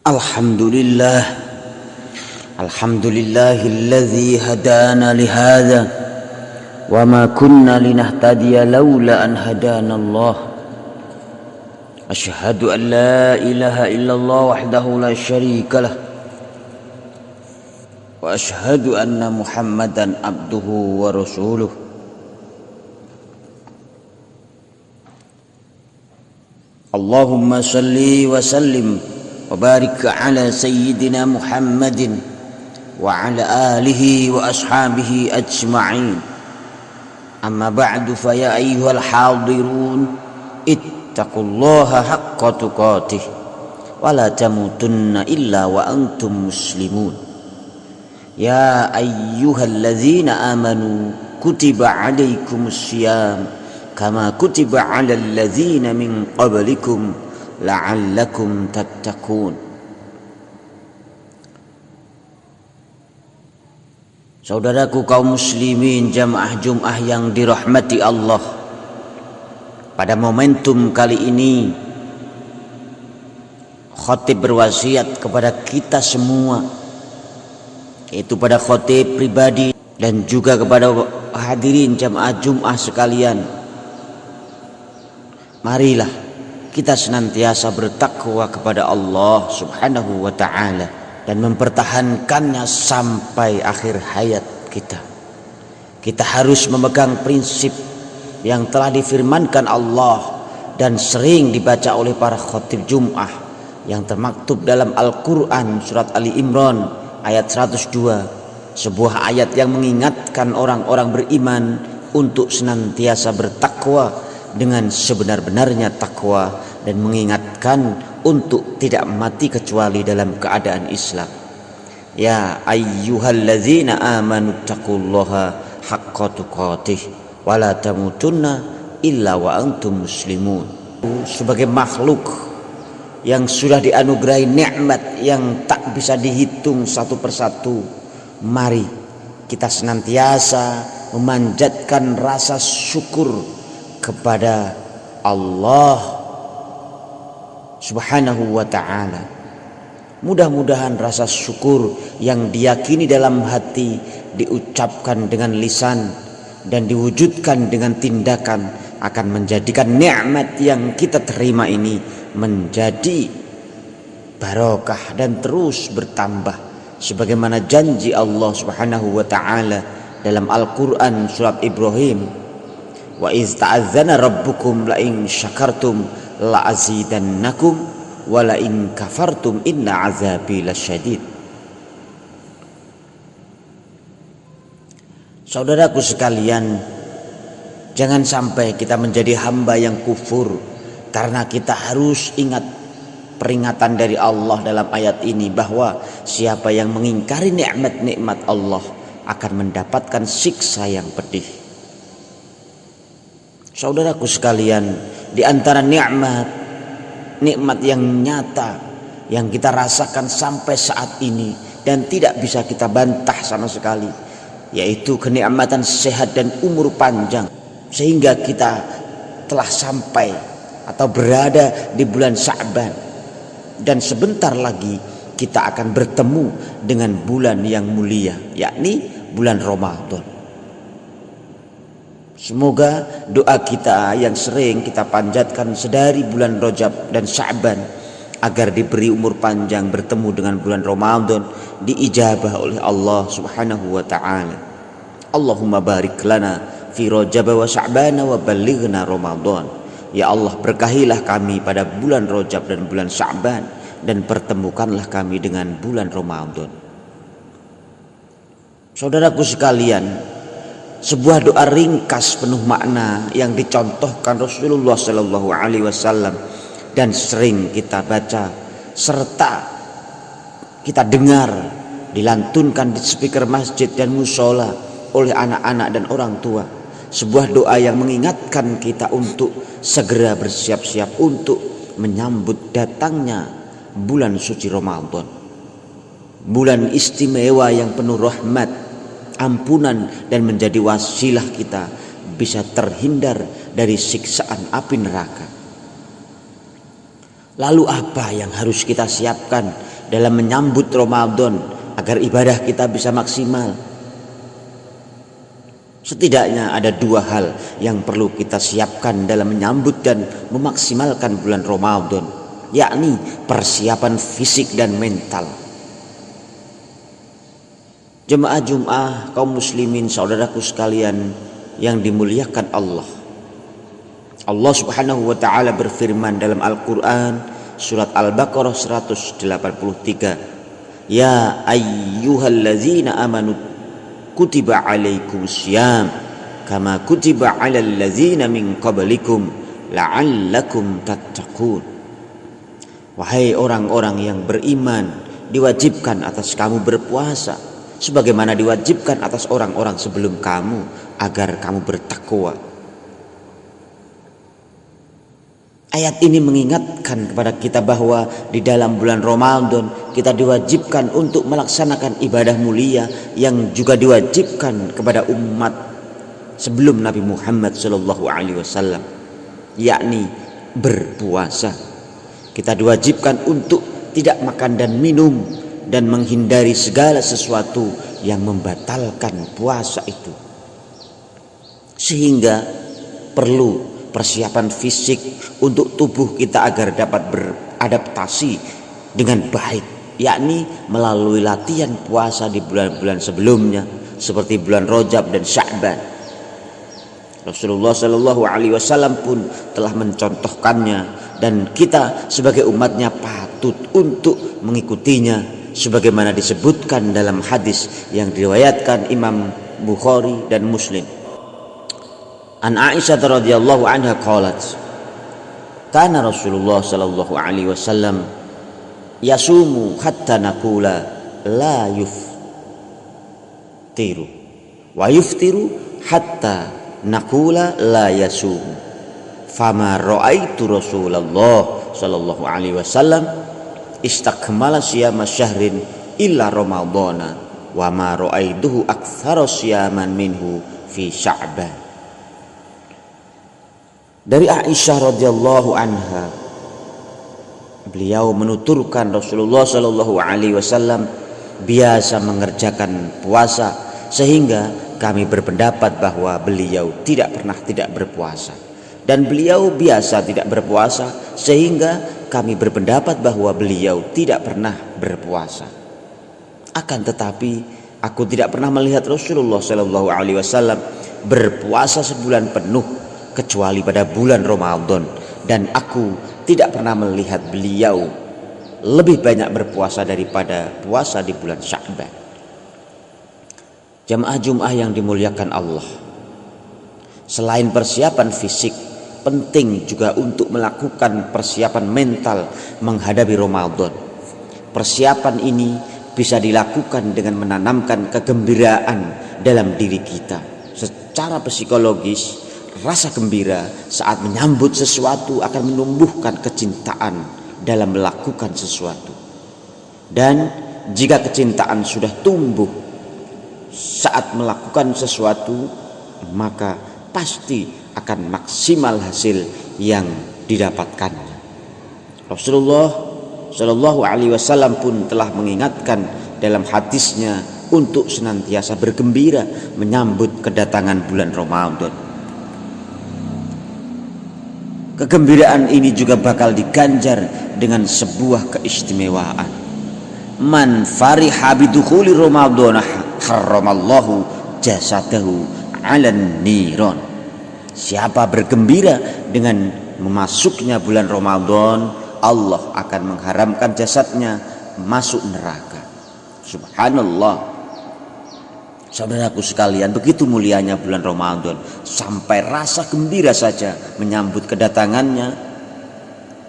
Alhamdulillahilladzi hadana lihada wa ma kunna linahtadiya laula an hadana Allah. Asyhadu an la ilaha illallah wahdahu la syarika lah wa asyhadu anna Muhammadan abduhu wa rasuluh. Allahumma salli wa sallim wa barik ala sayyidina Muhammadin wa ala alihi wa ashabihi ajma'in. Amma ba'du, fa ya ayyuhal hadirun ittaqullaha haqqa tuqatih wa la tamutunna illa wa antum muslimun. Ya ayyuhalladzina amanu kutiba alaikumus syiyam kama kutiba alal ladzina min qablikum la'allakum tattaqun. Saudaraku kaum muslimin jamaah Jum'ah yang dirahmati Allah, pada momentum kali ini khatib berwasiat kepada kita semua, yaitu pada khatib pribadi dan juga kepada hadirin jamaah Jum'ah sekalian. Marilah kita senantiasa bertakwa kepada Allah Subhanahu wa ta'ala dan mempertahankannya sampai akhir hayat kita. Kita harus memegang prinsip yang telah difirmankan Allah dan sering dibaca oleh para khatib Jum'ah, yang termaktub dalam Al-Quran surat Ali Imran ayat 102, sebuah ayat yang mengingatkan orang-orang beriman untuk senantiasa bertakwa dengan sebenar-benarnya takwa, dan mengingatkan untuk tidak mati kecuali dalam keadaan Islam. Ya ayyuhalladzina amanu taqullaha haqqa tuqatih wa la tamutunna illa wa antum muslimun. Sebagai makhluk yang sudah dianugerahi nikmat yang tak bisa dihitung satu persatu, mari kita senantiasa memanjatkan rasa syukur kepada Allah Subhanahu wa ta'ala. Mudah-mudahan rasa syukur yang diyakini dalam hati, diucapkan dengan lisan dan diwujudkan dengan tindakan, akan menjadikan nikmat yang kita terima ini menjadi barokah dan terus bertambah, sebagaimana janji Allah Subhanahu wa ta'ala dalam Al-Quran surat Ibrahim, wa iz ta'adzana rabbukum la in syakartum la azidannakum wa la in kafartum inna azabi lasyadid. Saudaraku sekalian, jangan sampai kita menjadi hamba yang kufur, karena kita harus ingat peringatan dari Allah dalam ayat ini bahwa siapa yang mengingkari nikmat-nikmat Allah akan mendapatkan siksa yang pedih. Saudaraku sekalian, di antara nikmat yang nyata yang kita rasakan sampai saat ini dan tidak bisa kita bantah sama sekali, yaitu kenikmatan sehat dan umur panjang, sehingga kita telah sampai atau berada di bulan Sya'ban, dan sebentar lagi kita akan bertemu dengan bulan yang mulia, yakni bulan Ramadan. Semoga doa kita yang sering kita panjatkan sedari bulan Rajab dan Sya'ban agar diberi umur panjang bertemu dengan bulan Ramadan diijabah oleh Allah Subhanahu wa ta'ala. Allahumma barik lana fi Rajab wa Sya'ban wa ballighna Ramadan. Ya Allah, berkahilah kami pada bulan Rajab dan bulan Sya'ban, dan pertemukanlah kami dengan bulan Ramadan. Saudaraku sekalian, sebuah doa ringkas penuh makna yang dicontohkan Rasulullah Sallallahu Alaihi Wasallam dan sering kita baca serta kita dengar dilantunkan di speaker masjid dan musola oleh anak-anak dan orang tua, sebuah doa yang mengingatkan kita untuk segera bersiap-siap untuk menyambut datangnya bulan suci Ramadan. Bulan istimewa yang penuh rahmat, ampunan, dan menjadi wasilah kita bisa terhindar dari siksaan api neraka. Lalu apa yang harus kita siapkan dalam menyambut Ramadan agar ibadah kita bisa maksimal? Setidaknya ada dua hal yang perlu kita siapkan dalam menyambut dan memaksimalkan bulan Ramadan, yakni persiapan fisik dan mental. Jemaah Jum'ah, kaum muslimin, saudaraku sekalian yang dimuliakan Allah. Allah Subhanahu wa taala berfirman dalam Al-Qur'an surat Al-Baqarah 183, ya ayyuhallazina amanu kutiba alaikumussyam kama kutiba alal ladzina min qablikum la'allakum tattaqun. Wahai orang-orang yang beriman, diwajibkan atas kamu berpuasa sebagaimana diwajibkan atas orang-orang sebelum kamu agar kamu bertakwa. Ayat ini mengingatkan kepada kita bahwa di dalam bulan Ramadan kita diwajibkan untuk melaksanakan ibadah mulia yang juga diwajibkan kepada umat sebelum Nabi Muhammad SAW, yakni berpuasa. Kita diwajibkan untuk tidak makan dan minum dan menghindari segala sesuatu yang membatalkan puasa itu. Sehingga perlu persiapan fisik untuk tubuh kita agar dapat beradaptasi dengan baik, yakni melalui latihan puasa di bulan-bulan sebelumnya seperti bulan Rajab dan Sya'ban. Rasulullah Shallallahu Alaihi Wasallam pun telah mencontohkannya dan kita sebagai umatnya patut untuk mengikutinya sebagaimana disebutkan dalam hadis yang diriwayatkan Imam Bukhari dan Muslim. An Aisyah radhiyallahu anha qalat, kana Rasulullah sallallahu alaihi wasallam yasumu hatta naqula la yuftiru wa yuftiru hatta naqula la yasum. Fama ra'aitu Rasulullah sallallahu alaihi wasallam istakmala siyama syahrin illa ramadhana wa ma ra'aituhu aktsara siyaman minhu fi Sya'ban. Dari Aisyah radhiyallahu anha, beliau menuturkan Rasulullah Shallallahu Alaihi Wasallam biasa mengerjakan puasa sehingga kami berpendapat bahwa beliau tidak pernah tidak berpuasa, dan beliau biasa tidak berpuasa sehingga kami berpendapat bahwa beliau tidak pernah berpuasa. Akan tetapi aku tidak pernah melihat Rasulullah Shallallahu Alaihi Wasallam berpuasa sebulan penuh kecuali pada bulan Ramadan, dan aku tidak pernah melihat beliau lebih banyak berpuasa daripada puasa di bulan Sya'ban. Jamaah Jum'ah yang dimuliakan Allah, selain persiapan fisik, penting juga untuk melakukan persiapan mental menghadapi Ramadan. Persiapan ini bisa dilakukan dengan menanamkan kegembiraan dalam diri kita. Secara psikologis, rasa gembira saat menyambut sesuatu akan menumbuhkan kecintaan dalam melakukan sesuatu. Dan jika kecintaan sudah tumbuh saat melakukan sesuatu, maka pasti akan maksimal hasil yang didapatkannya. Rasulullah Shallallahu Alaihi Wasallam pun telah mengingatkan dalam hadisnya untuk senantiasa bergembira menyambut kedatangan bulan Ramadan. Kegembiraan ini juga bakal diganjar dengan sebuah keistimewaan. Man fariha bidukhuli Ramadan harramallahu jasadahu 'alan niron. Siapa bergembira dengan memasuknya bulan Ramadan, Allah akan mengharamkan jasadnya masuk neraka. Subhanallah. Saudaraku sekalian, begitu mulianya bulan Ramadan, sampai rasa gembira saja menyambut kedatangannya,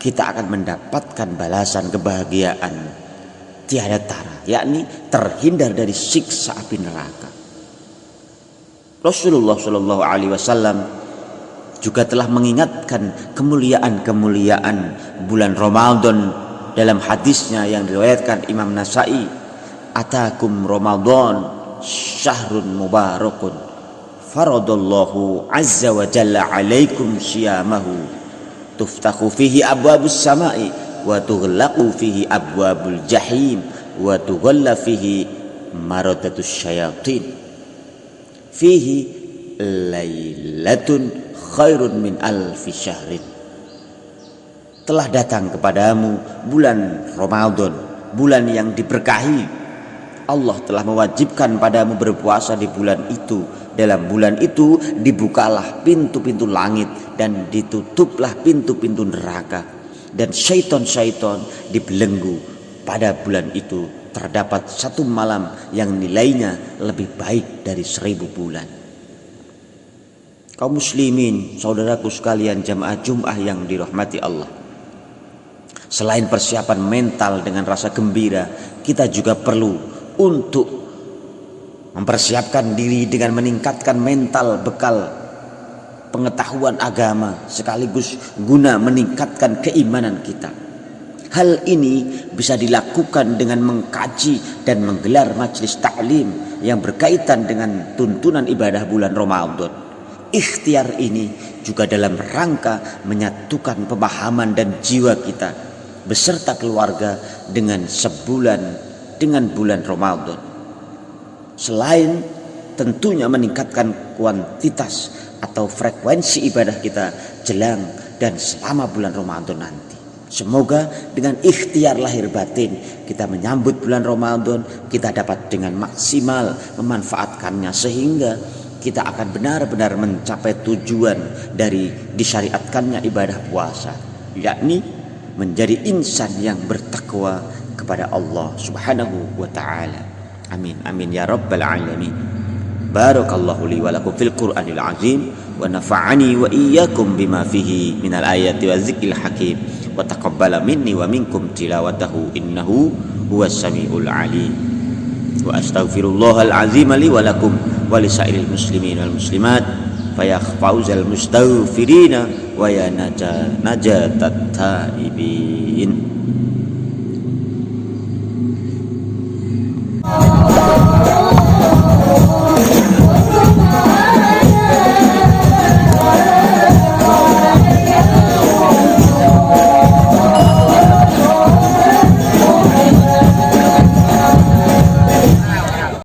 kita akan mendapatkan balasan kebahagiaan tiada tara, yakni terhindar dari siksa api neraka. Rasulullah Shallallahu Alaihi Wasallam juga telah mengingatkan kemuliaan-kemuliaan bulan Ramadan dalam hadisnya yang diriwayatkan Imam Nasai, atakum Ramadan syahrun mubarakun faradallahu azza wa jalla alaikum siyamahu tuftahu fihi abwabus samai wa tughlaqu fihi abwabul jahim wa tughalla fihi maradatus syayatin fihi lailatun khairun min alfi syahrin. Telah datang kepadamu bulan Ramadan, bulan yang diberkahi. Allah telah mewajibkan padamu berpuasa di bulan itu. Dalam bulan itu dibukalah pintu-pintu langit dan ditutuplah pintu-pintu neraka. Dan syaitan-syaitan dibelenggu. Pada bulan itu terdapat satu malam yang nilainya lebih baik dari 1000 bulan. Kaum muslimin, saudaraku sekalian, jamaah Jum'ah yang dirahmati Allah. Selain persiapan mental dengan rasa gembira, kita juga perlu untuk mempersiapkan diri dengan meningkatkan mental bekal pengetahuan agama sekaligus guna meningkatkan keimanan kita. Hal ini bisa dilakukan dengan mengkaji dan menggelar majelis ta'lim yang berkaitan dengan tuntunan ibadah bulan Ramadan. Ikhtiar ini juga dalam rangka menyatukan pemahaman dan jiwa kita beserta keluarga dengan bulan Ramadan. Selain tentunya meningkatkan kuantitas atau frekuensi ibadah kita jelang dan selama bulan Ramadan nanti. Semoga dengan ikhtiar lahir batin kita menyambut bulan Ramadan, kita dapat dengan maksimal memanfaatkannya sehingga kita akan benar-benar mencapai tujuan dari disyariatkannya ibadah puasa, yakni menjadi insan yang bertakwa kepada Allah Subhanahu wa ta'ala. Amin amin ya rabbal alamin. Barakallahu li wa lakum fil Qur'anil azim wa nafa'ani wa iyyakum bima fihi minal ayati wa zikril hakim wa taqabbala minni wa minkum tilawatahu innahu huwas samiul alim. Wa astaghfirullahal azim li wa lakum wa lisairil muslimin wal muslimat faya fauzal mustaghfirina wa ya najatat taibin.